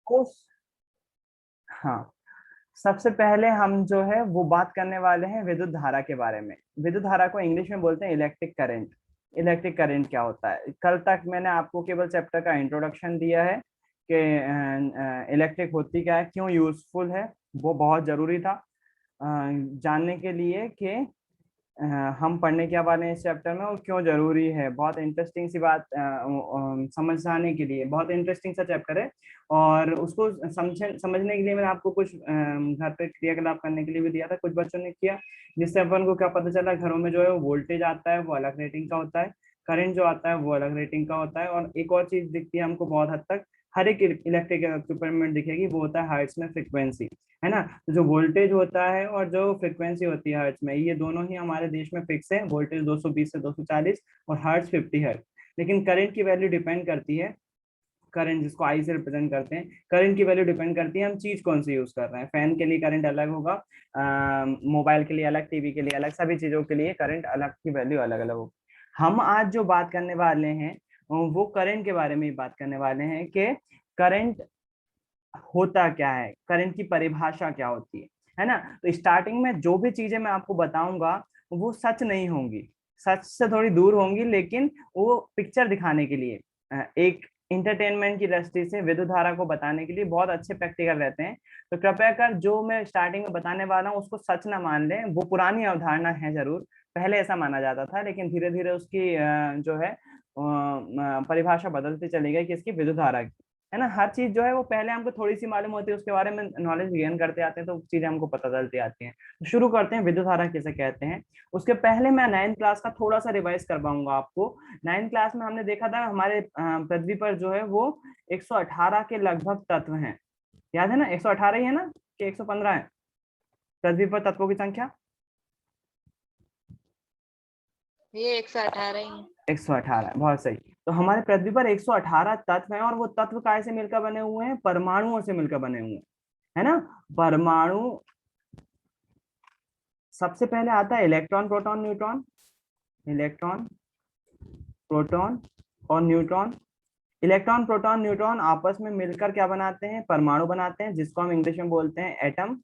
तो हाँ, सबसे पहले हम जो है वो बात करने वाले हैं विद्युत धारा के बारे में। विद्युत धारा को इंग्लिश में बोलते हैं इलेक्ट्रिक करंट। इलेक्ट्रिक करंट क्या होता है? कल तक मैंने आपको केवल चैप्टर का इंट्रोडक्शन दिया है कि इलेक्ट्रिक होती क्या है, क्यों यूजफुल है, वो बहुत जरूरी था जानने के लिए कि हम पढ़ने क्या वाले हैं इस चैप्टर में और क्यों जरूरी है। बहुत इंटरेस्टिंग सी बात समझाने के लिए, बहुत इंटरेस्टिंग सा चैप्टर है। और उसको समझने के लिए मैंने आपको कुछ घर पे क्रियाकलाप करने के लिए भी दिया था, कुछ बच्चों ने किया, जिससे अपन को क्या पता चला, घरों में जो है वो वोल्टेज आता है वो अलग रेटिंग का होता है, करंट जो आता है वो अलग रेटिंग का होता है। और एक और चीज दिखती है हमको बहुत हद तक, हर एक इलेक्ट्रिक इक्विपमेंट दिखेगी, वो होता है हर्ट्ज में फ्रिक्वेंसी, है ना। तो जो वोल्टेज होता है और जो फ्रिक्वेंसी होती है हर्ट्ज में, ये दोनों ही हमारे देश में फिक्स है। वोल्टेज 220 से 240 और हर्ट्ज 50 हर्ट्ज। लेकिन करंट की वैल्यू डिपेंड करती है, करंट जिसको आई से रिप्रेजेंट करते हैं, करंट की वैल्यू डिपेंड करती है हम चीज कौन सी यूज कर रहे हैं। फैन के लिए करंट अलग होगा, मोबाइल के लिए अलग, टीवी के लिए अलग, सभी चीजों के लिए करंट अलग की वैल्यू अलग अलग होगी। हम आज जो बात करने वाले हैं वो करंट के बारे में ही बात करने वाले हैं कि करंट होता क्या है, करंट की परिभाषा क्या होती है ना। तो स्टार्टिंग में जो भी चीजें मैं आपको बताऊंगा वो सच नहीं होंगी, सच से थोड़ी दूर होंगी, लेकिन वो पिक्चर दिखाने के लिए, एक इंटरटेनमेंट की दृष्टि से विद्युत धारा को बताने के लिए बहुत अच्छे प्रैक्टिकल रहते हैं। तो कृपया कर जो मैं स्टार्टिंग में बताने वाला हूँ उसको सच ना मान लें, वो पुरानी अवधारणा है जरूर, पहले ऐसा माना जाता था, लेकिन धीरे धीरे उसकी जो है परिभाषा बदलती चली गई कि इसकी विद्युत धारा की, है ना। हर चीज जो है वो पहले हमको थोड़ी सी मालूम होती है, उसके बारे में नॉलेज गेन करते आते हैं तो चीजें हमको पता चलती आती हैं। तो शुरू करते हैं विद्युत धारा किसे कहते हैं। उसके पहले मैं 9th क्लास का थोड़ा सा रिवाइज करवाऊंगा आपको। 9th क्लास में हमने देखा था हमारे पृथ्वी पर जो है वो 118 के लगभग तत्व हैं। याद है ना, 118 ही है ना कि 115 है पृथ्वी पर तत्वों की संख्या? ये 118 ही है। 118, बहुत सही। तो हमारे पृथ्वी पर 118 तत्व हैं और वो तत्व काय से मिलकर बने हुए हैं? परमाणुओं से मिलकर बने हुए हैं, है ना। परमाणु, सबसे पहले आता है electron proton neutron. Electron, proton और न्यूट्रॉन। इलेक्ट्रॉन प्रोटॉन न्यूट्रॉन आपस में मिलकर क्या बनाते हैं? परमाणु बनाते हैं, जिसको हम इंग्लिश में बोलते हैं एटम।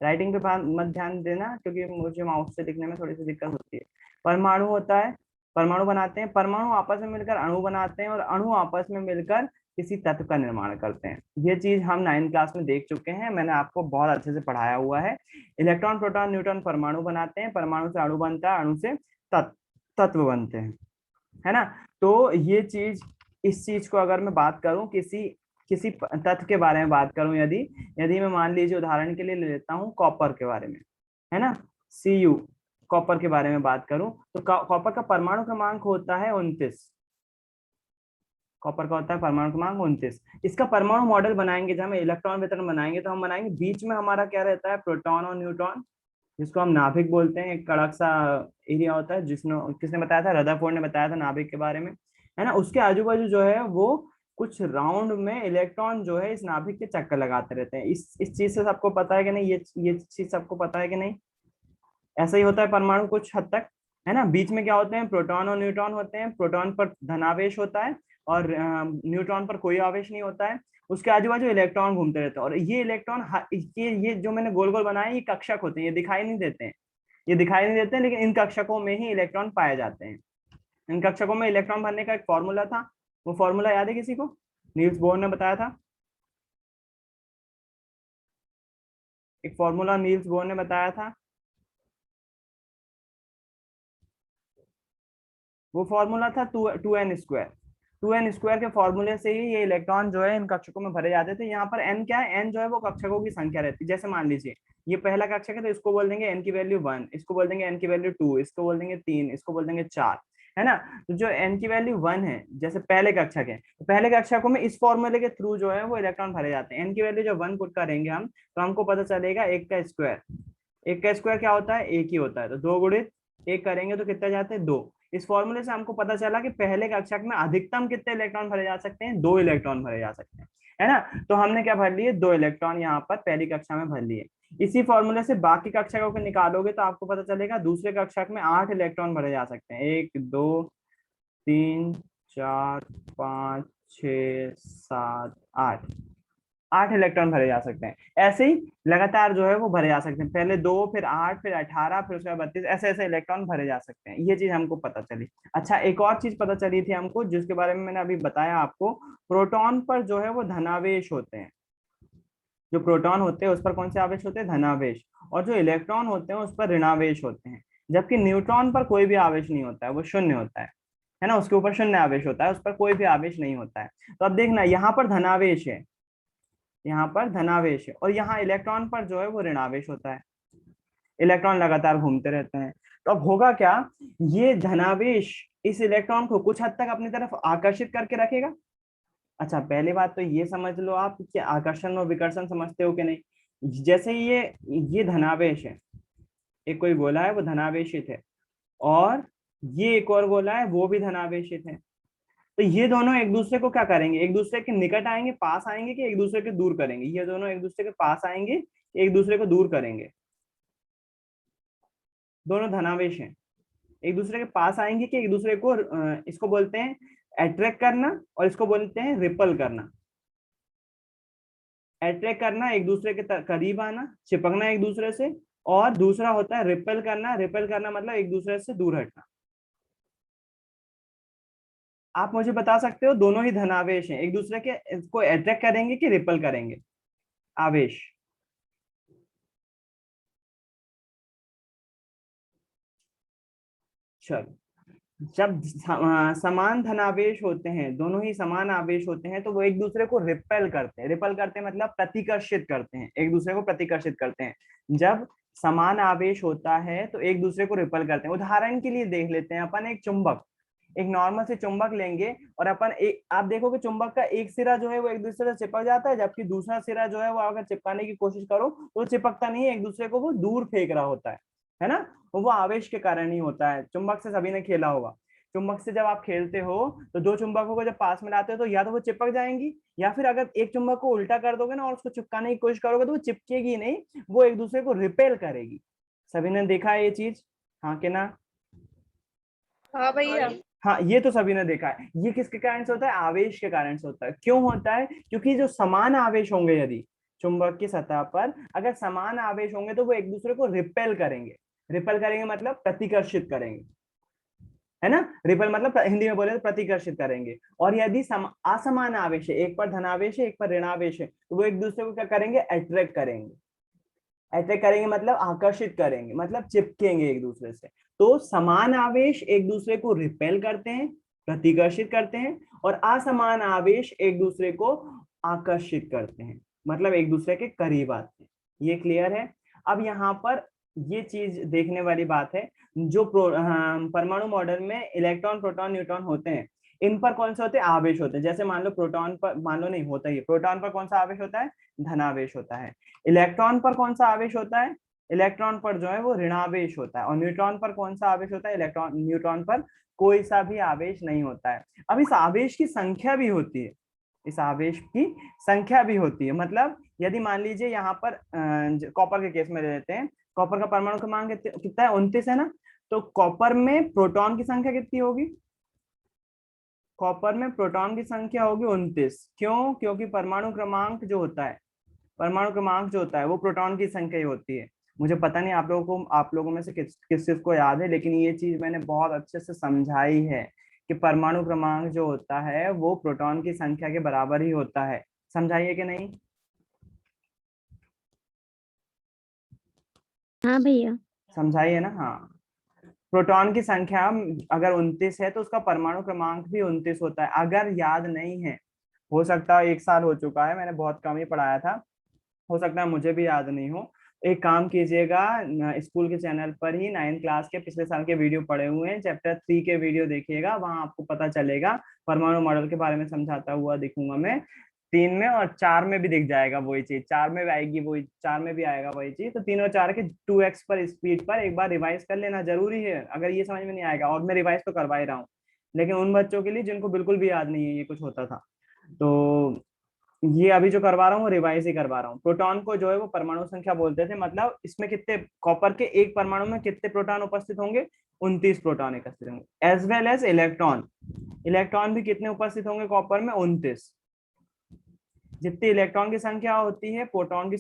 राइटिंग पे मत ध्यान देना क्योंकि मुझे माउस से लिखने में थोड़ी सी दिक्कत होती है। परमाणु होता है, परमाणु बनाते हैं, परमाणु आपस में मिलकर अणु बनाते हैं और अणु आपस में मिलकर किसी तत्व का निर्माण करते हैं। ये चीज हम 9th क्लास में देख चुके हैं, मैंने आपको बहुत अच्छे से पढ़ाया हुआ है। इलेक्ट्रॉन प्रोटॉन न्यूट्रॉन परमाणु बनाते हैं, परमाणु से अणु बनता है, अणु से तत्व बनते हैं, है ना। तो ये चीज, इस चीज को अगर मैं बात करूं, किसी किसी तत्व के बारे में बात करूं, यदि यदि मैं मान लीजिए उदाहरण के लिए ले लेता हूं कॉपर के बारे में, है ना, Cu, कॉपर के बारे में बात करूं तो कॉपर का परमाणु क्रमांक होता है 29। कॉपर का होता है परमाणु क्रमांक 29। इसका परमाणु मॉडल बनाएंगे, जब हम इलेक्ट्रॉन वितरण बनाएंगे तो हम बनाएंगे बीच में हमारा क्या रहता है? प्रोटॉन और न्यूट्रॉन, जिसको हम नाभिक बोलते हैं। एक कड़क सा एरिया होता है, जिसने किसने बताया था? रदरफोर्ड ने बताया था नाभिक के बारे में, है ना। उसके आजू बाजू जो है वो कुछ राउंड में इलेक्ट्रॉन जो है इस नाभिक के चक्कर लगाते रहते हैं। इस चीज से सबको पता है कि नहीं? ये चीज सबको पता है कि नहीं? ऐसा ही होता है परमाणु कुछ हद तक, है ना। बीच में क्या होते हैं? प्रोटॉन और न्यूट्रॉन होते हैं। प्रोटॉन पर धनावेश होता है और न्यूट्रॉन पर कोई आवेश नहीं होता है। उसके आजू बाजू इलेक्ट्रॉन घूमते रहते हैं, और ये इलेक्ट्रॉन, ये जो मैंने गोल गोल बनाए ये कक्षक होते हैं, ये दिखाई नहीं देते हैं, ये दिखाई नहीं देते हैं, लेकिन इन कक्षकों में ही इलेक्ट्रॉन पाए जाते हैं। इन कक्षकों में इलेक्ट्रॉन भरने का एक फॉर्मूला था, वो फॉर्मूला याद है किसी को? नील्स बोर ने बताया था, एक फॉर्मूला नील्स बोर ने बताया था। वो फॉर्मूला था two n square. Two n square के फॉर्मूले से ही ये इलेक्ट्रॉन जो है इन कक्षकों में भरे जाते थे। यहाँ पर एन क्या है? एन जो है वो कक्षकों की संख्या रहती है। जैसे मान लीजिए ये पहला कक्षक है तो इसको बोल देंगे एन की वैल्यू 1, इसको बोल देंगे एन की वैल्यू 2, इसको बोल देंगे 3, इसको बोल देंगे 4, है ना। तो जो एन की वैल्यू 1 है, जैसे पहले कक्षक है, तो पहले कक्षकों में इस फॉर्मूले के थ्रू जो है वो इलेक्ट्रॉन भरे जाते हैं। एन की वैल्यू जब 1 पुट करेंगे हम, तो हमको पता चलेगा एक का स्क्वायर। एक का स्क्वायर क्या होता है? एक ही होता है, तो 2 गुणित 1 करेंगे तो कितने जाते हैं? 2। इस फॉर्मूले से हमको पता चला कि पहले कक्षक में अधिकतम कितने इलेक्ट्रॉन भरे जा सकते हैं? 2 इलेक्ट्रॉन भरे जा सकते हैं, है ना। तो हमने क्या भर लिए? 2 इलेक्ट्रॉन यहाँ पर पहली कक्षा में भर लिए। इसी फॉर्मूले से बाकी कक्षकों को निकालोगे तो आपको पता चलेगा दूसरे कक्षक में 8 इलेक्ट्रॉन भरे जा सकते हैं। 1 2 3 4 5 6 7 8, 8 इलेक्ट्रॉन भरे जा सकते हैं। ऐसे ही लगातार जो है वो भरे जा सकते हैं, पहले 2 फिर 8 फिर 18 फिर उसके बाद 32, ऐसे ऐसे इलेक्ट्रॉन भरे जा सकते हैं। ये चीज हमको पता चली। अच्छा, एक और चीज पता चली थी हमको जिसके बारे में मैंने अभी बताया आपको, प्रोटॉन पर जो है वो धनावेश होते हैं। जो प्रोटॉन होते हैं उस पर कौन से आवेश होते हैं? धनावेश। और जो इलेक्ट्रॉन होते हैं उस पर ऋणावेश होते हैं। जबकि न्यूट्रॉन पर कोई भी आवेश नहीं होता है, वो शून्य होता है ना, उसके ऊपर शून्य आवेश होता है, उस पर कोई भी आवेश नहीं होता है। तो अब देखना, यहाँ पर धनावेश है, यहाँ पर धनावेश है, और यहाँ इलेक्ट्रॉन पर जो है वो ऋणावेश होता है। इलेक्ट्रॉन लगातार घूमते रहते हैं। तो अब होगा क्या, ये धनावेश इस इलेक्ट्रॉन को कुछ हद तक अपनी तरफ आकर्षित करके रखेगा। अच्छा, पहली बात तो ये समझ लो आप कि आकर्षण और विकर्षण समझते हो कि नहीं। जैसे ये धनावेश है, एक कोई गोला है वो धनावेशित है, और ये एक और गोला है वो भी धनावेशित है। तो ये दोनों एक दूसरे को क्या करेंगे? एक दूसरे के निकट आएंगे, पास आएंगे, कि एक दूसरे के दूर करेंगे? ये दोनों एक दूसरे के पास आएंगे, एक दूसरे को दूर करेंगे? दोनों धनावेश हैं, एक दूसरे के पास आएंगे कि एक दूसरे को इसको बोलते हैं अट्रैक्ट करना, और इसको बोलते हैं रिपल करना। अट्रैक्ट करना, एक दूसरे के करीब आना, चिपकना एक दूसरे से, और दूसरा होता है रिपेल करना। रिपेल करना मतलब एक दूसरे से दूर हटना। आप मुझे बता सकते हो, दोनों ही धनावेश हैं, एक दूसरे के को अट्रैक्ट करेंगे कि रिपेल करेंगे आवेश? चलो, जब समान धनावेश होते हैं, दोनों ही समान आवेश होते हैं, तो वो एक दूसरे को रिपेल करते हैं। रिपेल करते हैं मतलब प्रतिकर्षित करते हैं, एक दूसरे को प्रतिकर्षित करते हैं। जब समान आवेश होता है तो एक दूसरे को रिपेल करते हैं। उदाहरण के लिए देख लेते हैं अपन, एक चुंबक, एक नॉर्मल से चुंबक लेंगे, और अपन एक, आप देखोगे चुंबक का एक सिरा जो है वो एक दूसरे से चिपक जाता है, जबकि दूसरा सिरा जो है वो अगर चिपकाने की कोशिश करो तो चिपकता नहीं है, एक दूसरे को वो दूर फेंक रहा होता है ना। वो आवेश के कारण ही होता है। चुंबक से सभी ने खेला होगा। चुंबक से जब आप खेलते हो तो दो चुंबकों को जब पास में लाते हो तो या तो वो चिपक जाएंगी, या फिर अगर एक चुंबक को उल्टा कर दोगे ना और उसको चिपकाने की कोशिश करोगे तो वो चिपकेगी नहीं, वो एक दूसरे को रिपेल करेगी। सभी ने देखा है ये चीज, हाँ कि ना? हाँ भैया। हाँ, ये तो सभी ने देखा है। ये किसके कारण से होता है? आवेश के कारण से होता है। क्यों होता है? क्योंकि जो समान आवेश होंगे, यदि चुंबक की सतह पर अगर समान आवेश होंगे तो वो एक दूसरे को रिपेल करेंगे। रिपेल करेंगे मतलब प्रतिकर्षित करेंगे, है ना। रिपेल मतलब हिंदी में बोले तो प्रतिकर्षित करेंगे। और यदि असमान आवेश है, एक पर धनावेश है एक पर ऋणावेश है, तो वो एक दूसरे को क्या करेंगे? अट्रैक्ट करेंगे। अट्रैक्ट करेंगे मतलब आकर्षित करेंगे, मतलब चिपकेंगे एक दूसरे से। तो समान आवेश एक दूसरे को रिपेल करते हैं, प्रतिकर्षित करते हैं, और असमान आवेश एक दूसरे को आकर्षित करते हैं, मतलब एक दूसरे के करीब आते हैं। ये क्लियर है? अब यहाँ पर ये चीज देखने वाली बात है, जो परमाणु मॉडल में इलेक्ट्रॉन प्रोटॉन न्यूट्रॉन होते हैं, इन पर कौन से होते हैं? आवेश होते हैं। जैसे मान लो प्रोटॉन पर, मान लो नहीं होता ही, प्रोटॉन पर कौन सा आवेश होता है? धनावेश होता है। इलेक्ट्रॉन पर कौन सा आवेश होता है? इलेक्ट्रॉन पर जो है वो ऋणावेश होता है। और न्यूट्रॉन पर कौन सा आवेश होता है? इलेक्ट्रॉन, न्यूट्रॉन पर कोई सा भी आवेश नहीं होता है। अब इस आवेश की संख्या भी होती है, इस आवेश की संख्या भी होती है। मतलब यदि मान लीजिए यहाँ पर कॉपर के केस में ले लेते हैं, कॉपर का परमाणु क्रमांक कितना है? 29 है ना। तो कॉपर में प्रोटॉन की संख्या कितनी होगी? कॉपर में प्रोटॉन की संख्या होगी 29। क्यों? क्योंकि परमाणु क्रमांक जो होता है, परमाणु क्रमांक जो होता है वो प्रोटॉन की संख्या ही होती है। मुझे पता नहीं आप लोगों में से किस किस को याद है, लेकिन ये चीज मैंने बहुत अच्छे से समझाई है कि परमाणु क्रमांक जो होता है वो प्रोटॉन की संख्या के बराबर ही होता है। समझाइए कि नहीं? हाँ भैया। समझाइए ना। हाँ, प्रोटॉन की संख्या अगर 29 है तो उसका परमाणु क्रमांक भी 29 होता है। अगर याद नहीं है, हो सकता है 1 साल हो चुका है, मैंने बहुत कम ही पढ़ाया था, हो सकता है मुझे भी याद नहीं हो। एक काम कीजिएगा, स्कूल के चैनल पर ही 9th क्लास के पिछले साल के वीडियो पड़े हुए हैं, चैप्टर 3 के वीडियो देखिएगा, वहां आपको पता चलेगा। परमाणु मॉडल के बारे में समझाता हुआ दिखूंगा मैं 3 में, और 4 में भी दिख जाएगा वही चीज, 4 में भी आएगी वही, 4 में भी आएगा वही चीज। तो 3 और 4 के 2x पर स्पीड पर एक बार रिवाइज कर लेना जरूरी है, अगर ये समझ में नहीं आएगा। और मैं रिवाइज तो करवा ही रहा हूँ, लेकिन उन बच्चों के लिए जिनको बिल्कुल भी याद नहीं है ये कुछ होता था, तो ये अभी जो करवा रहा हूँ वो रिवाइज ही करवा रहा हूँ। प्रोटॉन को जो है वो परमाणु संख्या बोलते थे, मतलब इसमें कितने, कॉपर के एक परमाणु में कितने प्रोटॉन उपस्थित होंगे? 29 प्रोटॉन उपस्थित होंगे। As well as electron, electron भी कितने उपस्थित होंगे कॉपर में? 29। जितनी इलेक्ट्रॉन की संख्या होती है प्रोटॉन की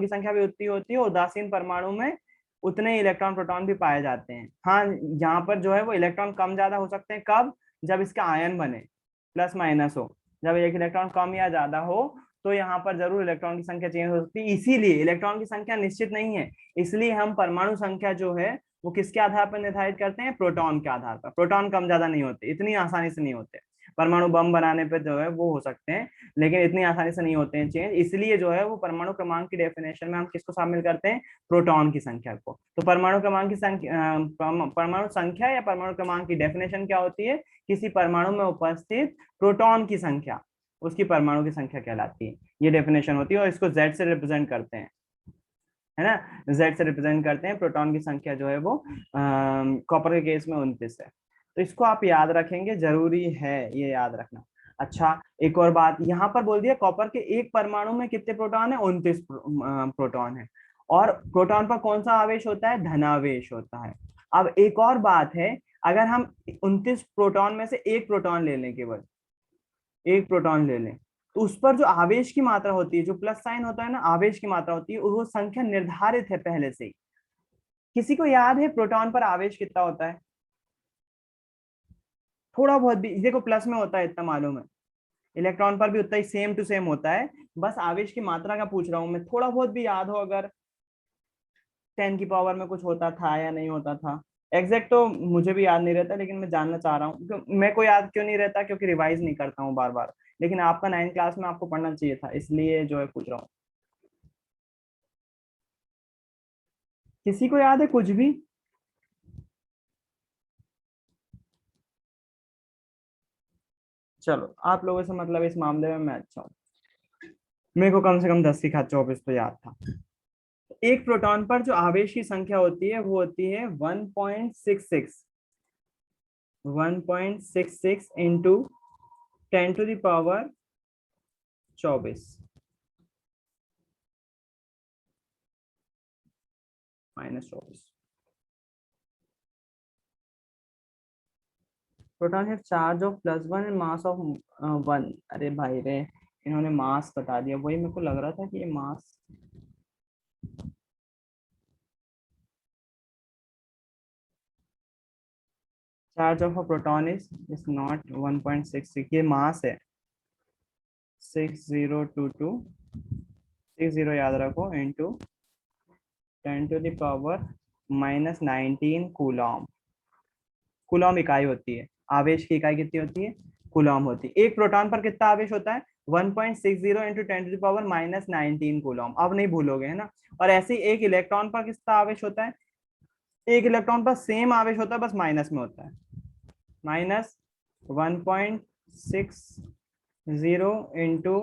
संख्या भी उतनी होती है। उदासीन परमाणु में उतने इलेक्ट्रॉन प्रोटॉन भी पाए जाते हैं। हाँ, यहाँ पर जो है वो इलेक्ट्रॉन कम ज्यादा हो सकते हैं। कब? जब इसका आयन बने, प्लस माइनस हो। जब एक इलेक्ट्रॉन कम या ज्यादा हो तो यहाँ पर जरूर इलेक्ट्रॉन की संख्या चेंज हो सकती है। इसीलिए इलेक्ट्रॉन की संख्या निश्चित नहीं है, इसलिए हम परमाणु संख्या जो है वो किसके आधार पर निर्धारित करते हैं? प्रोटॉन के आधार पर। प्रोटॉन कम ज्यादा नहीं होते, इतनी आसानी से नहीं होते। परमाणु बम बनाने पर जो है वो हो सकते हैं, लेकिन इतनी आसानी से नहीं होते हैं चेंज। इसलिए जो है वो परमाणु क्रमांक की डेफिनेशन में हम किसको शामिल करते हैं? प्रोटॉन की संख्या को। तो परमाणु क्रमांक की संख्या, परमाणु संख्या या परमाणु क्रमांक की डेफिनेशन क्या होती है? किसी परमाणु में उपस्थित प्रोटॉन की संख्या उसकी परमाणु की संख्या कहलाती है। ये डेफिनेशन होती है और इसको Z से रिप्रेजेंट करते हैं, है ना। Z से रिप्रेजेंट करते हैं। प्रोटॉन की संख्या जो है वो कॉपर के केस में 29 है। तो इसको आप याद रखेंगे, जरूरी है ये याद रखना। अच्छा, एक और बात यहाँ पर बोल दिया, कॉपर के एक परमाणु में कितने प्रोटॉन है? 29 प्रोटॉन है। और प्रोटॉन पर कौन सा आवेश होता है? धनावेश होता है। अब एक और बात है, अगर हम 29 प्रोटॉन में से एक प्रोटॉन ले लें, केवल एक प्रोटॉन ले लें, तो उस पर जो आवेश की मात्रा होती है, जो प्लस साइन होता है ना, आवेश की मात्रा होती है, वो संख्या निर्धारित है पहले से ही। किसी को याद है प्रोटॉन पर आवेश कितना होता है? थोड़ा बहुत भी देखो, प्लस में होता है इतना मालूम है, इलेक्ट्रॉन पर भी उतना ही सेम टू सेम होता है। बस आवेश की मात्रा का पूछ रहा हूं मैं, थोड़ा बहुत भी याद हो अगर। 10 की पावर में कुछ होता था या नहीं होता था? एग्जैक्ट तो मुझे भी याद नहीं रहता, लेकिन मैं जानना चाह रहा हूँ। मैं को याद क्यों नहीं रहता? क्योंकि रिवाइज नहीं करता हूँ बार बार। लेकिन आपका 9th क्लास में आपको पढ़ना चाहिए था, इसलिए जो है पूछ रहा हूँ। किसी को याद है कुछ भी? चलो, आप लोगों से मतलब इस मामले में मैं अच्छा हूँ। मेरे को कम से कम 10 की खाद 24 तो याद था। एक प्रोटॉन पर जो आवेश की संख्या होती है वो होती है 1.66 into 10⁻24 -24। Proton have charge of +1 and mass of 1। अरे भाई रे, इन्होंने मास बता दिया, वही मेरे को लग रहा था कि ये mass. Charge of a proton is not 1.66, ये मास है। 6022, 60 याद रखो, इंटू 10⁻⁻19 कूलॉम। कूलॉम इकाई होती है, आवेश की इकाई कितनी होती है? कूलॉम होती है। एक प्रोटॉन पर कितना आवेश होता है? 1.60 इंटू 10⁻⁻19 कूलॉम। अब नहीं भूलोगे, है ना। और ऐसे ही एक इलेक्ट्रॉन पर कितना आवेश होता है? एक इलेक्ट्रॉन पर सेम आवेश होता है, बस माइनस में होता है। -1.60 इंटू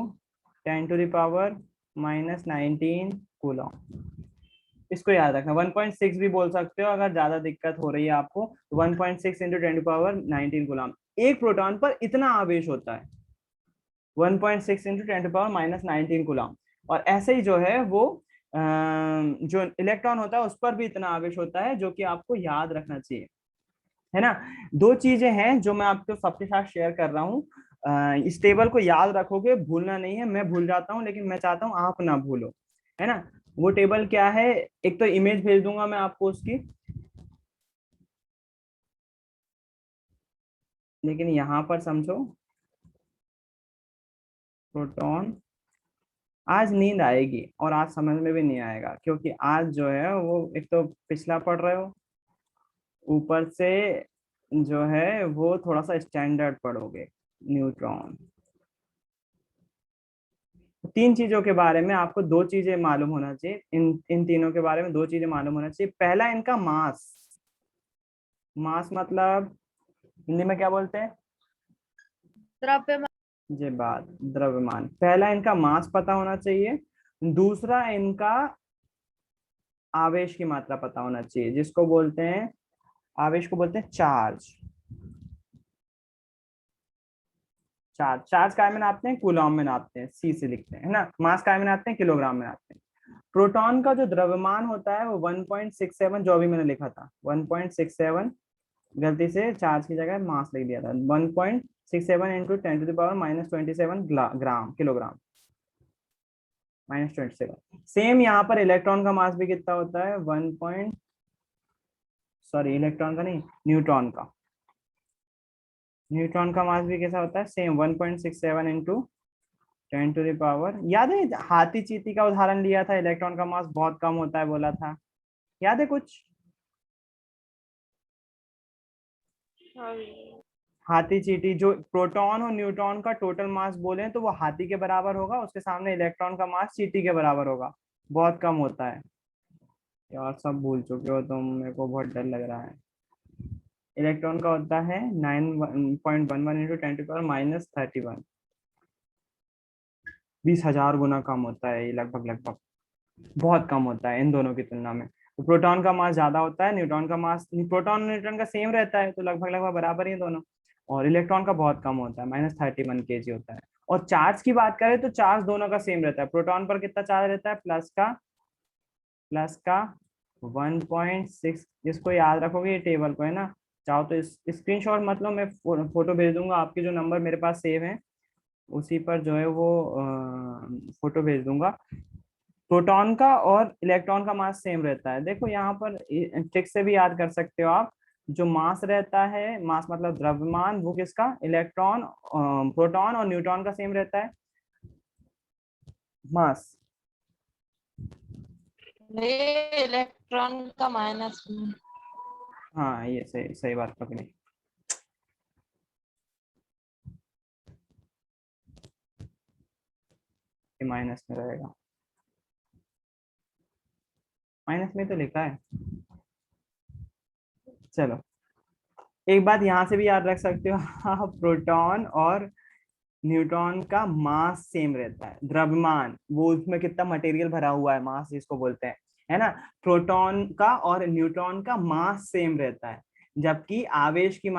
10⁻⁻19 कूलॉम। इसको याद रखना। 1.6 भी बोल सकते हो अगर ज्यादा दिक्कत हो रही है आपको। 1.6 इंटू 10⁻19 कूलॉम। एक प्रोटॉन पर इतना आवेश होता है, 1.6 इंटू 10⁻⁻19 कूलॉम। और ऐसे ही जो है वो जो इलेक्ट्रॉन होता है उस पर भी इतना आवेश होता है, जो कि आपको याद रखना चाहिए, है ना। दो चीजें हैं जो मैं आपको सबके साथ शेयर कर रहा हूँ। इस टेबल को याद रखोगे, भूलना नहीं है। मैं भूल जाता हूँ, लेकिन मैं चाहता हूँ आप ना भूलो, है ना। वो टेबल क्या है? एक तो इमेज भेज दूंगा मैं आपको उसकी, लेकिन यहाँ पर समझो। प्रोटॉन, आज नींद आएगी और आज समझ में भी नहीं आएगा, क्योंकि आज जो है वो एक तो पिछला पढ़ रहे हो, ऊपर से जो है वो थोड़ा सा स्टैंडर्ड पढ़ोगे, न्यूट्रॉन। तीन चीजों के बारे में आपको दो चीजें मालूम होना चाहिए। इन तीनों के बारे में दो चीजें मालूम होना चाहिए। पहला, इनका मास। मास मतलब हिंदी में क्या बोलते हैं? द्रव्यमान। ये बात, द्रव्यमान। पहला इनका मास पता होना चाहिए। दूसरा, इनका आवेश की मात्रा पता होना चाहिए, जिसको बोलते हैं, आवेश को बोलते हैं चार्ज। चार्ज, चार्ज काय में नापते हैं? कूलॉम में नापते हैं, सी से लिखते हैं, है ना। मास काय में नापते हैं? किलोग्राम में नापते हैं। प्रोटॉन का जो द्रव्यमान होता है वो 1.67, जो भी मैंने लिखा था 1.67, गलती से चार्ज की जगह मास लिख दिया था। 1.67 इंटू 10⁻⁻27 ग्राम, किलोग्राम। -27। सेम यहाँ पर इलेक्ट्रॉन का मास भी कितना होता है, इलेक्ट्रॉन का नहीं, न्यूट्रॉन का मास भी कैसा होता है, सेम 1.67 इंटू 10⁻। याद है हाथी चींटी का उदाहरण लिया था, इलेक्ट्रॉन का मास बहुत कम होता है बोला था, याद है कुछ? हाँ भैया। हाथी चींटी, जो प्रोटॉन और न्यूट्रॉन का टोटल मास बोले तो वो हाथी के बराबर होगा, उसके सामने इलेक्ट्रॉन का मास चींटी के बराबर होगा, बहुत कम होता है। यार सब भूल चुके हो तुम, मेरे को बहुत डर लग रहा है। इलेक्ट्रॉन का होता है 9.11 इंटू 10⁻−31। 20,000 गुना कम होता है ये, लगभग लगभग बहुत कम होता है इन दोनों की तुलना में। तो प्रोटॉन का मास ज्यादा होता है, न्यूट्रॉन का मास, प्रोटॉन और न्यूट्रॉन का सेम रहता है तो लगभग लगभग बराबर ही दोनों। और इलेक्ट्रॉन का बहुत कम होता है, -31 kg होता है। और चार्ज की बात करें तो चार्ज दोनों का सेम रहता है। प्रोटॉन पर कितना चार्ज रहता है, प्लस का 1.6। जिसको याद रखोगे ये टेबल को, है ना, चाहो तो इस स्क्रीनशॉट मत लो, मैं फोटो भेज दूंगा, आपके जो नंबर मेरे पास सेव है उसी पर जो है वो फोटो भेज दूंगा। प्रोटॉन का और इलेक्ट्रॉन का मास सेम रहता है। देखो यहाँ पर ट्रिक से भी याद कर सकते हो आप, जो मास रहता है, मास मतलब द्रव्यमान, वो किसका, इलेक्ट्रॉन, प्रोटॉन और न्यूट्रॉन का सेम रहता है मास। इलेक्ट्रॉन का माइनस में। हाँ ये सही सही बात पकड़ी। ये माइनस में रहेगा, माइनस में तो लिखा है। चलो एक बात यहाँ से भी याद रख सकते हो आप, प्रोटॉन और न्यूट्रॉन का मास सेम रहता है, द्रव्यमान वो उसमें कितना मटेरियल भरा हुआ है, मास जिसको बोलते हैं, है ना। प्रोटॉन का और न्यूट्रॉन का मास सेम रहता है, जबकि आवेश की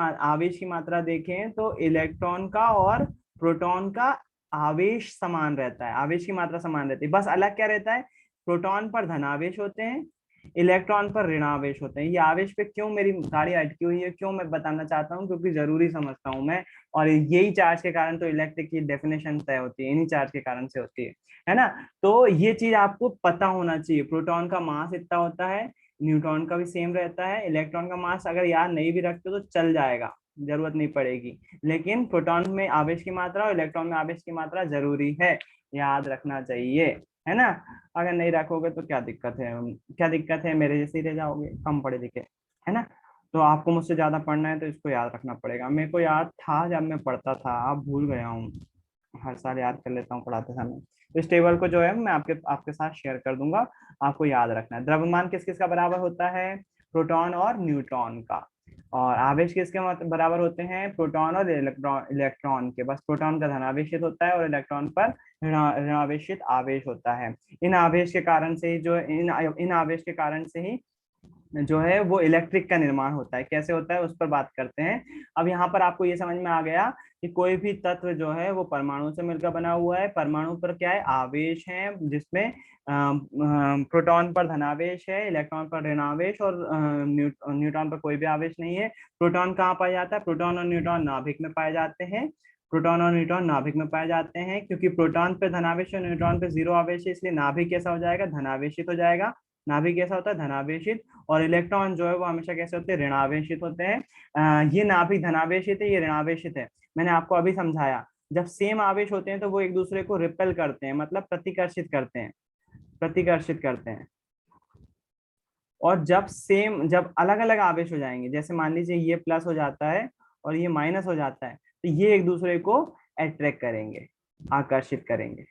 मात्रा देखें तो इलेक्ट्रॉन का और प्रोटॉन का आवेश समान रहता है, आवेश की मात्रा समान रहती है, बस अलग क्या रहता है, प्रोटॉन पर धनावेश होते हैं, इलेक्ट्रॉन पर ऋणावेश होते हैं। ये आवेश पे क्यों मेरी गाड़ी अटकी हुई है, क्यों मैं बताना चाहता हूँ, क्योंकि जरूरी समझता हूँ मैं। और यही चार्ज के कारण तो इलेक्ट्रिक की डेफिनेशन तय होती है, इन्हीं चार्ज के कारण से होती है ना। तो ये चीज आपको पता होना चाहिए, प्रोटॉन का मास इतना होता है, न्यूट्रॉन का भी सेम रहता है, इलेक्ट्रॉन का मास अगर याद नहीं भी रखते तो चल जाएगा, जरूरत नहीं पड़ेगी। लेकिन प्रोटॉन में आवेश की मात्रा और इलेक्ट्रॉन में आवेश की मात्रा जरूरी है, याद रखना चाहिए, है ना। अगर नहीं रखोगे तो क्या दिक्कत है, मेरे जैसे ही रह जाओगे, कम पढ़े लिखे, है ना। तो आपको मुझसे ज्यादा पढ़ना है तो इसको याद रखना पड़ेगा। मेरे को याद था जब मैं पढ़ता था, अब भूल गया हूँ, हर साल याद कर लेता हूँ पढ़ाते समय। तो इस टेबल को जो है मैं आपके आपके साथ शेयर कर दूंगा, आपको याद रखना है। द्रव्यमान किस किस का बराबर होता है, प्रोटॉन और न्यूट्रॉन का। और आवेश किसके बराबर होते हैं, प्रोटॉन और इलेक्ट्रॉन के। बस प्रोटॉन का धनावेशित होता है और इलेक्ट्रॉन पर ऋणावेशित आवेश होता है। इन आवेश के कारण से ही जो इन आवेश के कारण से ही जो है वो इलेक्ट्रिक का निर्माण होता है। कैसे होता है उस पर बात करते हैं। अब यहाँ पर आपको ये समझ में आ गया कि कोई भी तत्व जो है वो परमाणु से मिलकर बना हुआ है। परमाणु पर क्या है, आवेश है, जिसमें प्रोटॉन पर धनावेश है, इलेक्ट्रॉन पर ऋणावेश, और न्यूट्रॉन पर कोई भी आवेश नहीं है। प्रोटॉन कहाँ पाया जाता है, प्रोटॉन और न्यूट्रॉन नाभिक में पाए जाते हैं। प्रोटॉन और न्यूट्रॉन नाभिक में पाए जाते हैं, क्योंकि प्रोटॉन पे धनावेश और न्यूट्रॉन पे जीरो आवेश है, इसलिए नाभिक कैसा हो जाएगा, धनावेशित हो जाएगा। नाभिक कैसा होता है, धनावेशित। और इलेक्ट्रॉन जो है वो हमेशा कैसे होते हैं, ऋणावेशित होते हैं। ये नाभिक धनावेशित है, ये ऋणावेशित है। मैंने आपको अभी समझाया, जब सेम आवेश होते हैं तो वो एक दूसरे को रिपेल करते हैं, मतलब प्रतिकर्षित करते हैं, प्रतिकर्षित करते हैं। और जब अलग अलग आवेश हो जाएंगे, जैसे मान लीजिए ये प्लस हो जाता है और ये माइनस हो जाता है, तो ये एक दूसरे को अट्रैक्ट करेंगे, आकर्षित करेंगे।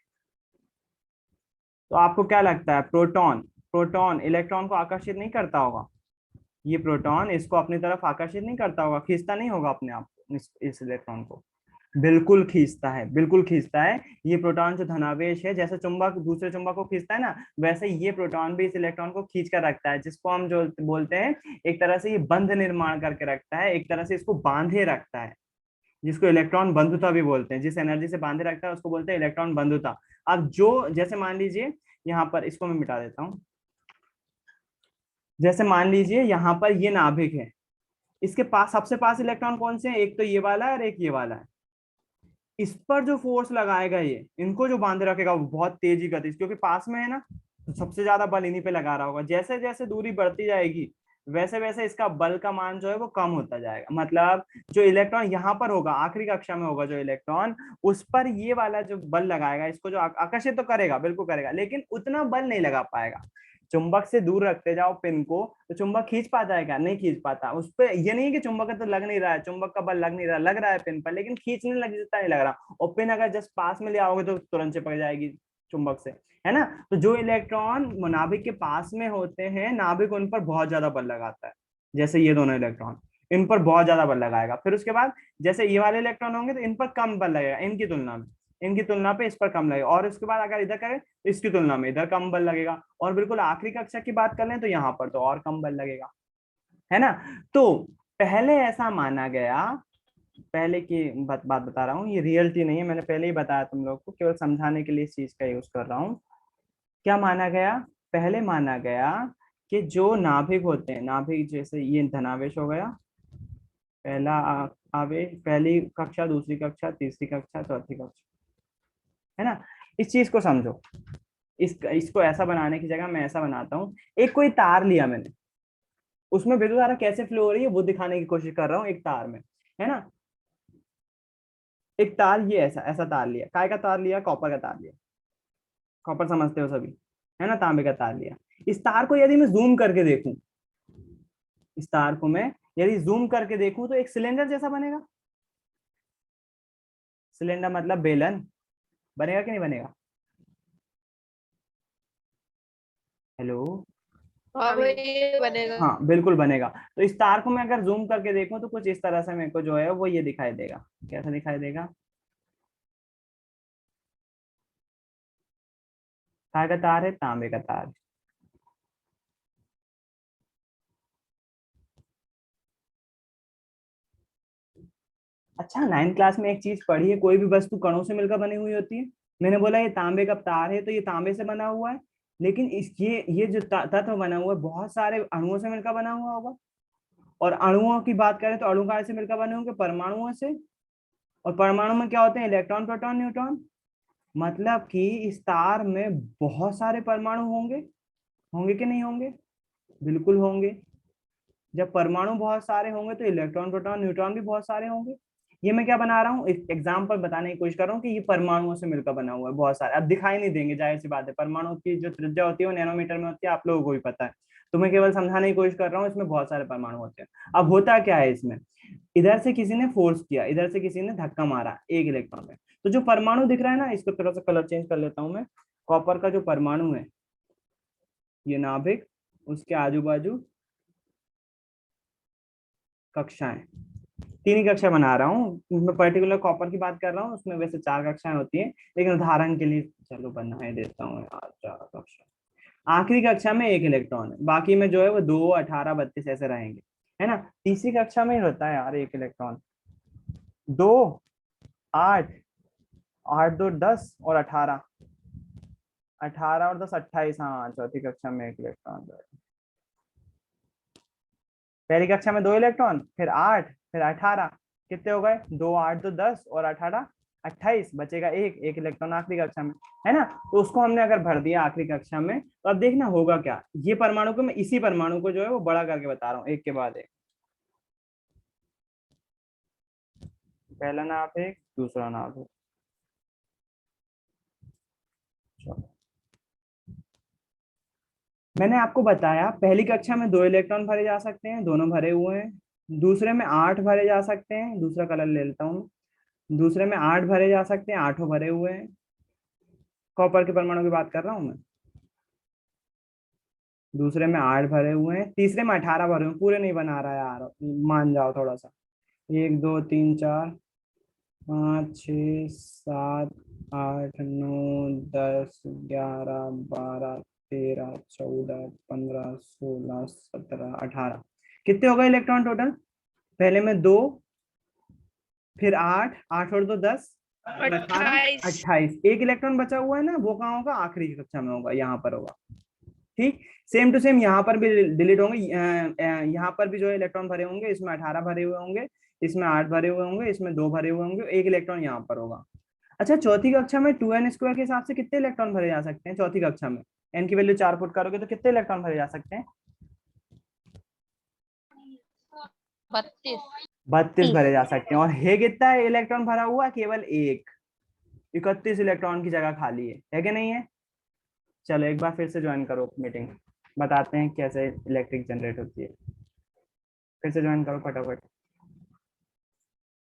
तो आपको क्या लगता है, प्रोटॉन प्रोटॉन इलेक्ट्रॉन को आकर्षित नहीं करता होगा, ये प्रोटॉन इसको अपनी तरफ आकर्षित नहीं करता होगा, खींचता नहीं होगा अपने आप इस इलेक्ट्रॉन को? बिल्कुल खींचता है, बिल्कुल खींचता है। ये प्रोटॉन जो धनावेश है, जैसे चुंबक दूसरे चुंबक को खींचता है ना, वैसे ये प्रोटॉन भी इस इलेक्ट्रॉन को खींच कर रखता है, जिसको हम जो बोलते हैं, एक तरह से ये बंध निर्माण करके रखता है, एक तरह से इसको बांधे रखता है, जिसको इलेक्ट्रॉन बंधुता भी बोलते हैं। जिस एनर्जी से बांधे रखता है उसको बोलते हैं इलेक्ट्रॉन बंधुता। अब जो जैसे मान लीजिए यहाँ पर, इसको मैं मिटा देता हूँ, जैसे मान लीजिए यहाँ पर ये नाभिक है, इसके पास सबसे पास इलेक्ट्रॉन कौन से हैं, एक तो ये वाला है और एक ये वाला है। इस पर जो फोर्स लगाएगा ये, इनको जो बांधे रखेगा वो बहुत तेजी गति, क्योंकि पास में है ना, तो सबसे ज्यादा बल इन्हीं पे लगा रहा होगा। जैसे जैसे दूरी बढ़ती जाएगी वैसे वैसे इसका बल का मान जो है वो कम होता जाएगा। मतलब जो इलेक्ट्रॉन यहाँ पर होगा, आखिरी कक्षा में होगा जो इलेक्ट्रॉन, उस पर ये वाला जो बल लगाएगा, इसको जो आकर्षित तो करेगा, बिल्कुल करेगा, लेकिन उतना बल नहीं लगा पाएगा। चुंबक से दूर रखते जाओ पिन को, तो चुंबक खींच पाता है क्या? नहीं खींच पाता। उस पर ये नहीं है कि चुंबक का तो लग नहीं रहा है, चुंबक का बल लग नहीं रहा, लग रहा है पिन पर, लेकिन खींचने लग जितना नहीं लग रहा। और पिन अगर जस्ट पास में ले आओगे तो तुरंत चिपक जाएगी चुंबक से, है ना। तो जो इलेक्ट्रॉन नाभिक के पास में होते हैं, नाभिक उन पर बहुत ज्यादा बल लगाता है। जैसे ये दोनों इलेक्ट्रॉन, इन पर बहुत ज्यादा बल लगाएगा। फिर उसके बाद जैसे ये वाले इलेक्ट्रॉन होंगे तो इन पर कम बल लगेगा, इनकी तुलना पे इस पर कम लगेगा। और उसके बाद अगर इधर करें तो इसकी तुलना में इधर कम बल लगेगा। और बिल्कुल आखिरी कक्षा की बात कर लें तो यहाँ पर तो और कम बल लगेगा, है ना। तो पहले ऐसा माना गया, पहले की बात बता रहा हूँ, ये रियलिटी नहीं है, मैंने पहले ही बताया तुम लोग को, केवल समझाने के लिए इस चीज का यूज कर रहा हूँ। क्या माना गया? पहले माना गया कि जो नाभिक होते हैं, नाभिक जैसे ये धनावेश हो गया, पहला आवेश, पहली कक्षा, दूसरी कक्षा, तीसरी कक्षा, चौथी कक्षा, है ना। इस चीज को समझो। इसको ऐसा बनाने की जगह मैं ऐसा बनाता हूँ। एक कोई तार लिया मैंने, उसमें विद्युत धारा कैसे फ्लो हो रही है वो दिखाने की कोशिश कर रहा हूँ, एक तार में, है ना। एक तार, ये ऐसा ऐसा तार लिया, काय का तार लिया? कॉपर का तार लिया। कॉपर समझते हो सभी, है ना। तांबे का तार लिया। इस तार को यदि मैं जूम करके देखूं, इस तार को मैं यदि जूम करके देखूं तो एक सिलेंडर जैसा बनेगा। सिलेंडर मतलब बेलन, बनेगा कि नहीं बनेगा? हेलो। हाँ भाई बनेगा। हाँ बिल्कुल बनेगा। तो इस तार को मैं अगर जूम करके देखूं तो कुछ इस तरह से मेरे को जो है वो ये दिखाई देगा। कैसा दिखाई देगा? काय का तार है? तांबे का तार है। अच्छा, 9th क्लास में एक चीज पढ़ी है, कोई भी वस्तु कणों से मिलकर बनी हुई होती है। मैंने बोला ये तांबे का तार है तो ये तांबे से बना हुआ है, लेकिन इस ये जो तत्व बना हुआ है बहुत सारे अणुओं से मिलकर बना हुआ होगा। और अणुओं की बात करें तो अणु कहाँ से मिलकर बने होंगे? परमाणुओं से। और परमाणु में क्या होते हैं? Electron, proton, neutron. मतलब कि इस तार में बहुत सारे परमाणु होंगे, होंगे कि नहीं होंगे? बिल्कुल होंगे। जब परमाणु बहुत सारे होंगे तो इलेक्ट्रॉन, प्रोटॉन, न्यूट्रॉन भी बहुत सारे होंगे। ये मैं क्या बना रहा हूँ, एक एग्जाम्पल बताने की कोशिश कर रहा हूँ कि ये परमाणुओं से मिलकर बना हुआ है बहुत सारे। अब दिखाई नहीं देंगे, जाहिर सी बात है, परमाणु की जो त्रिज्या होती है वो नैनोमीटर में होती है, आप लोगों को भी पता है। तो मैं केवल समझाने की कोशिश कर रहा हूँ, इसमें बहुत सारे परमाणु होते हैं। अब होता क्या है इसमें, इधर से किसी ने फोर्स किया, इधर से किसी ने धक्का मारा एक इलेक्ट्रॉन में, तो जो परमाणु दिख रहा है ना, इसको थोड़ा सा कलर चेंज कर लेता हूँ मैं। कॉपर का जो परमाणु है, ये नाभिक, उसके आजू बाजू कक्षाएं, तीन ही कक्षा बना रहा हूँ मैं, पर्टिकुलर कॉपर की बात कर रहा हूँ, उसमें वैसे 4 कक्षाएं होती हैं, लेकिन उदाहरण के लिए चलो बना ही देता हूँ यार 4 कक्षा। आखिरी कक्षा में एक इलेक्ट्रॉन है, बाकी में जो है वो 2, 18, 32 ऐसे रहेंगे, है ना। तीसरी कक्षा में ही होता है यार एक इलेक्ट्रॉन। 2, 8, 8 2 10 और 18, 18 और 10 28, हाँ चौथी कक्षा में एक इलेक्ट्रॉन। पहली कक्षा में 2 इलेक्ट्रॉन, फिर 8, फिर 18, कितने हो गए? 2, 8 2 10 और 18 28, बचेगा एक इलेक्ट्रॉन आखिरी कक्षा में, है ना। तो उसको हमने अगर भर दिया आखिरी कक्षा में, तो अब देखना होगा क्या। ये परमाणु को मैं, इसी परमाणु को जो है वो बड़ा करके बता रहा हूँ, एक के बाद एक। पहला नाभिक, दूसरा नाभिक, मैंने आपको बताया पहली कक्षा में 2 इलेक्ट्रॉन भरे जा सकते हैं, दोनों भरे हुए हैं। दूसरे में 8 भरे जा सकते हैं, दूसरा कलर ले लेता हूँ। दूसरे में 8 भरे जा सकते हैं, 8 भरे हुए हैं। कॉपर के परमाणु की बात कर रहा हूँ मैं। दूसरे में 8 भरे हुए हैं, तीसरे में 18 भरे हुए हैं। पूरे नहीं बना रहा है यार, मान जाओ थोड़ा सा। 1 2 3 4 5 6 7 8 9 10 11 12 13 14 15 16 17 18, कितने हो गए इलेक्ट्रॉन टोटल? पहले में 2, फिर 8, 8 और 2 10 और 18 28। 28। एक इलेक्ट्रॉन बचा हुआ है ना, वो कहाँ होगा? आखिरी कक्षा में होगा, यहाँ पर होगा। ठीक, सेम टू सेम यहाँ पर भी डिलीट होंगे। यहाँ पर भी जो है इलेक्ट्रॉन भरे होंगे, इसमें 18 भरे हुए होंगे, इसमें 8 भरे हुए होंगे, इसमें 2 भरे हुए होंगे, 1 इलेक्ट्रॉन यहाँ पर होगा। अच्छा, चौथी कक्षा में 2n² के हिसाब से कितने इलेक्ट्रॉन भरे जा सकते हैं चौथी कक्षा में? n की वैल्यू 4 पुट करोगे तो कितने इलेक्ट्रॉन भरे जा सकते हैं? 32। 32 भरे जा सकते हैं। और है कितना इलेक्ट्रॉन भरा हुआ? केवल एक। 31 इलेक्ट्रॉन की जगह खाली है कि नहीं है? चलो एक बार फिर से ज्वाइन करो मीटिंग, बताते हैं कैसे इलेक्ट्रिक जनरेट होती है। फिर से ज्वाइन करो फटाफट।